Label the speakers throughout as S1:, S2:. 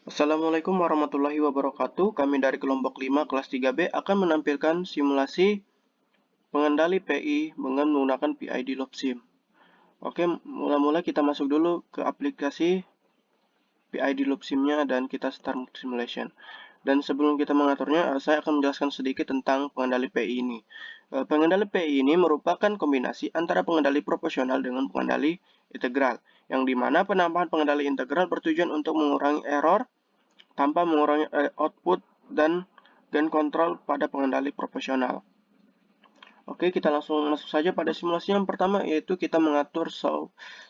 S1: Assalamualaikum warahmatullahi wabarakatuh. Kami dari kelompok 5 kelas 3B akan menampilkan simulasi pengendali PI dengan menggunakan PID LobSim. Oke, mula-mula kita masuk dulu ke aplikasi PID LobSim-nya dan kita start simulation. Dan sebelum kita mengaturnya, saya akan menjelaskan sedikit tentang pengendali PI ini. Pengendali PI ini merupakan kombinasi antara pengendali proporsional dengan pengendali integral, yang dimana penambahan pengendali integral bertujuan untuk mengurangi error tanpa mengurangi output dan gain control pada pengendali proporsional. Oke, kita langsung masuk saja pada simulasi yang pertama, yaitu kita mengatur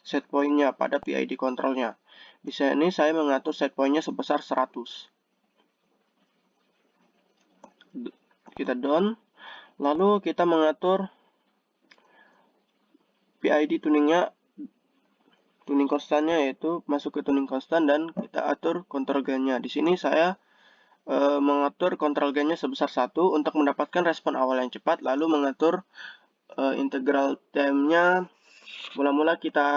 S1: set point-nya pada PID control-nya. Di sini saya mengatur set point-nya sebesar 100. Kita down, lalu kita mengatur PID tuningnya, tuning konstannya, yaitu masuk ke tuning konstan dan kita atur control gain-nya. Di sini saya mengatur control gain-nya sebesar 1 untuk mendapatkan respon awal yang cepat, lalu mengatur integral time-nya. Mula-mula kita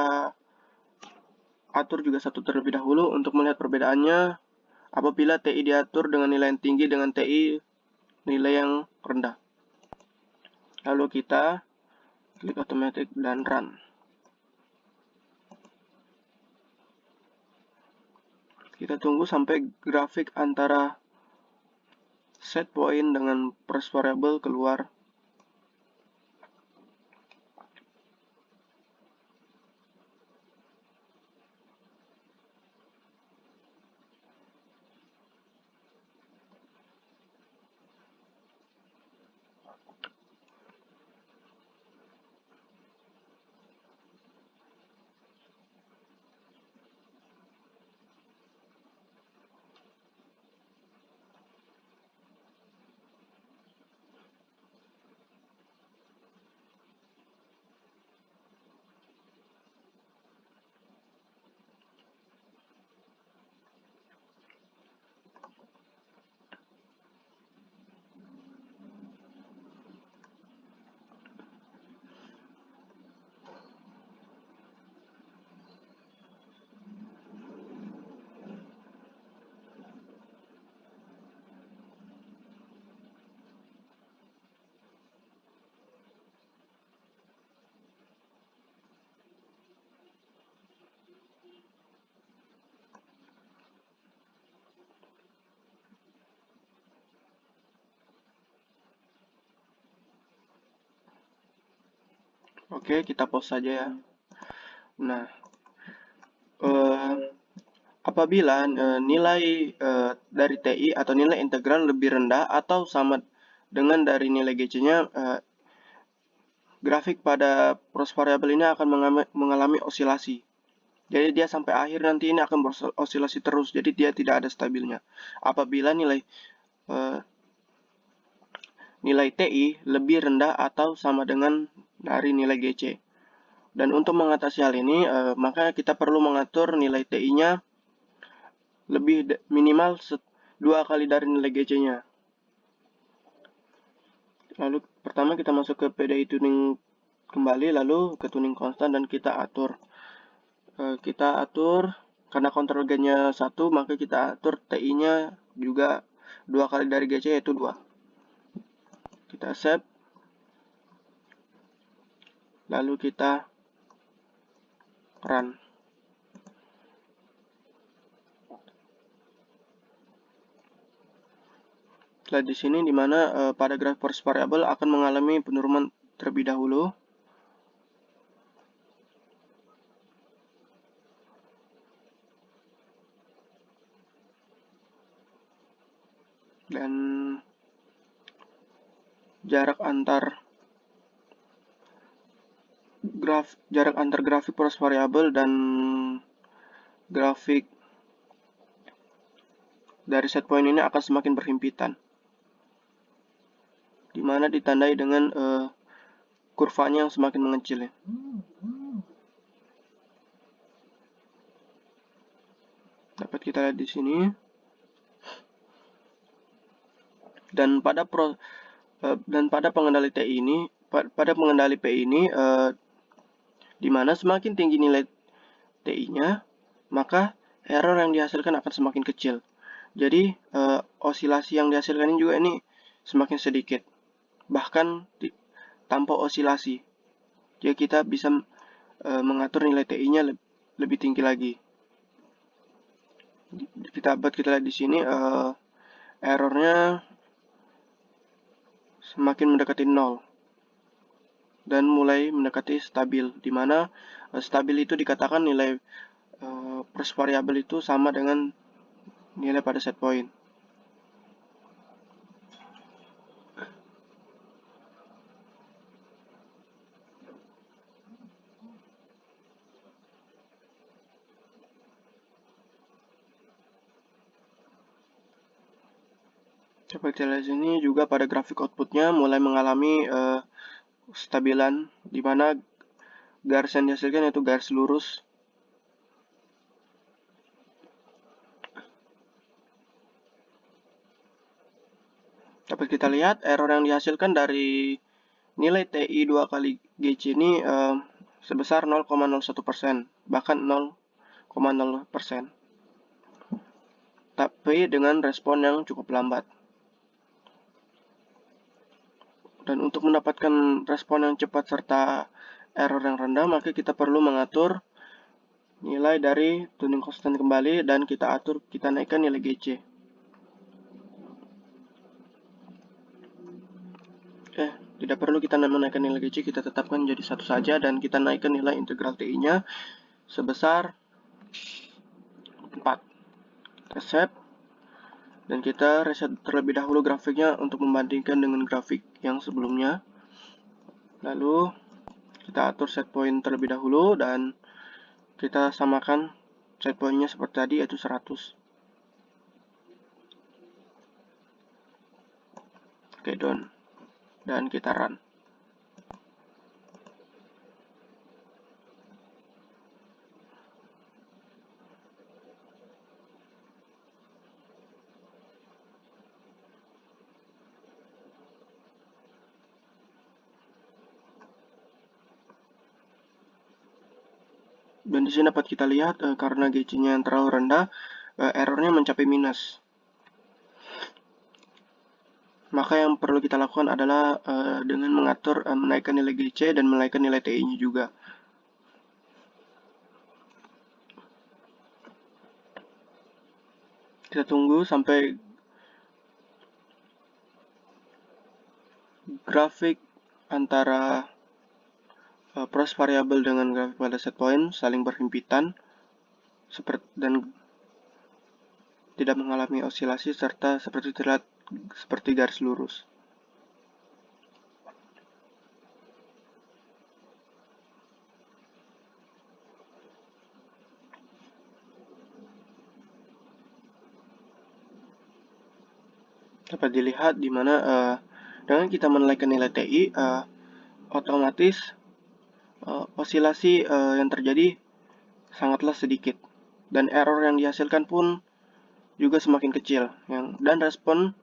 S1: atur juga 1 terlebih dahulu untuk melihat perbedaannya apabila TI diatur dengan nilai yang tinggi dengan TI nilai yang rendah. Lalu kita klik automatic dan run. Kita tunggu sampai grafik antara set point dengan press variable keluar. Oke, kita pause saja ya. Nah, apabila nilai dari TI atau nilai integral lebih rendah atau sama dengan dari nilai GC-nya, grafik pada proses variabel ini akan mengalami osilasi. Jadi dia sampai akhir nanti ini akan berosilasi terus, jadi dia tidak ada stabilnya. Apabila nilai TI lebih rendah atau sama dengan dari nilai GC. Dan untuk mengatasi hal ini, maka kita perlu mengatur nilai TI-nya lebih minimal 2 kali dari nilai GC-nya. Lalu pertama kita masuk ke PDI tuning kembali, lalu ke tuning konstan dan kita atur. Karena kontrol gain-nya 1, maka kita atur TI-nya juga 2 kali dari GC, yaitu 2. Kita save. Lalu kita run. Setelah di sini dimana pada grafik proses variable akan mengalami penurunan terlebih dahulu. Dan jarak antar grafik proses variabel dan grafik dari set point ini akan semakin berhimpitan, dimana ditandai dengan kurvanya yang semakin mengecil ya. Dapat kita lihat di sini. Dan pada pengendali TI ini, pada pengendali PI ini, di mana semakin tinggi nilai TI-nya, maka error yang dihasilkan akan semakin kecil. Jadi osilasi yang dihasilkan ini juga semakin sedikit, bahkan tanpa osilasi. Jadi kita bisa mengatur nilai TI-nya lebih tinggi lagi. Kita lihat di sini errornya semakin mendekati 0 dan mulai mendekati stabil, di mana stabil itu dikatakan nilai proses variabel itu sama dengan nilai pada set point. Seperti lihat sini juga pada grafik outputnya mulai mengalami stabilan, di mana garis yang dihasilkan yaitu garis lurus. Dapat kita lihat error yang dihasilkan dari nilai TI 2 kali GC ini sebesar 0,01%, bahkan 0,0%. Tapi dengan respon yang cukup lambat. Dan untuk mendapatkan respon yang cepat serta error yang rendah, maka kita perlu mengatur nilai dari tuning constant kembali dan kita naikkan nilai GC. Tidak perlu kita menaikkan nilai GC, kita tetapkan jadi 1 saja dan kita naikkan nilai integral TI-nya sebesar 4. Kita save dan kita reset terlebih dahulu grafiknya untuk membandingkan dengan grafik yang sebelumnya. Lalu kita atur set point terlebih dahulu dan kita samakan set point-nya seperti tadi, yaitu 100. Oke, done. Dan kita run. Dan di sini dapat kita lihat karena GC-nya yang terlalu rendah, errornya mencapai minus. Maka yang perlu kita lakukan adalah dengan mengatur menaikkan nilai GC dan menaikkan nilai TI-nya juga. Kita tunggu sampai grafik antara proses variabel dengan grafik pada set point saling berhimpitan dan tidak mengalami osilasi serta seperti terlihat seperti garis lurus. Dapat dilihat di mana dengan kita menaikkan nilai TI, otomatis osilasi yang terjadi sangatlah sedikit dan error yang dihasilkan pun juga semakin kecil, dan respon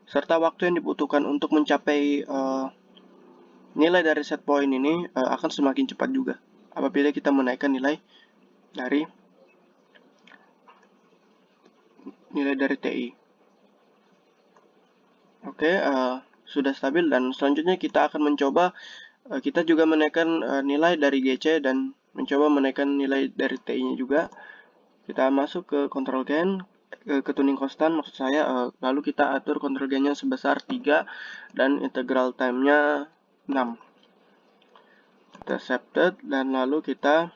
S1: serta waktu yang dibutuhkan untuk mencapai nilai dari set point ini akan semakin cepat juga apabila kita menaikkan nilai dari TI. Oke, sudah stabil dan selanjutnya kita akan mencoba kita juga menaikkan nilai dari GC dan mencoba menaikkan nilai dari TI-nya juga. Kita masuk ke control gain, ke tuning constant maksud saya, lalu kita atur control gain-nya sebesar 3 dan integral time-nya 6. Kita accepted dan lalu kita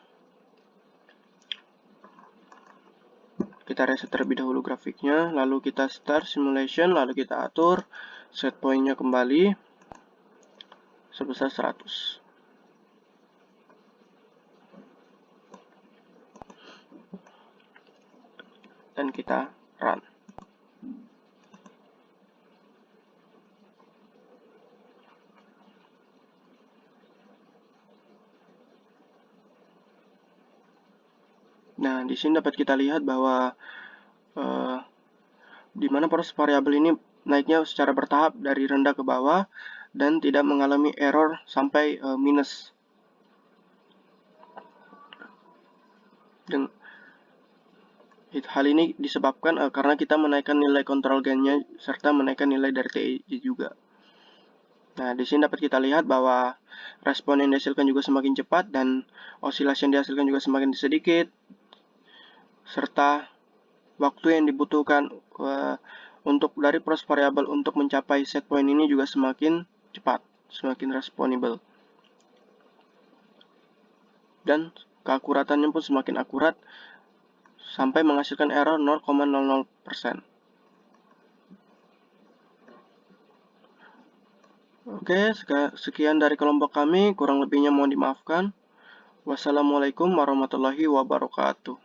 S1: reset terlebih dahulu grafiknya, lalu kita start simulation, lalu kita atur set point-nya kembali sebesar 100. Dan kita run. Nah, di sini dapat kita lihat bahwa di mana proses variabel ini naiknya secara bertahap dari rendah ke bawah dan tidak mengalami error sampai minus. Hal ini disebabkan karena kita menaikkan nilai kontrol gainnya serta menaikkan nilai dari TI juga. Nah, di sini dapat kita lihat bahwa respon yang dihasilkan juga semakin cepat dan osilasi yang dihasilkan juga semakin sedikit, serta waktu yang dibutuhkan untuk dari proses variabel untuk mencapai set point ini juga semakin cepat, semakin responsibel. Dan keakuratannya pun semakin akurat sampai menghasilkan error 0,00%. Oke, sekian dari kelompok kami, kurang lebihnya mohon dimaafkan. Wassalamualaikum warahmatullahi wabarakatuh.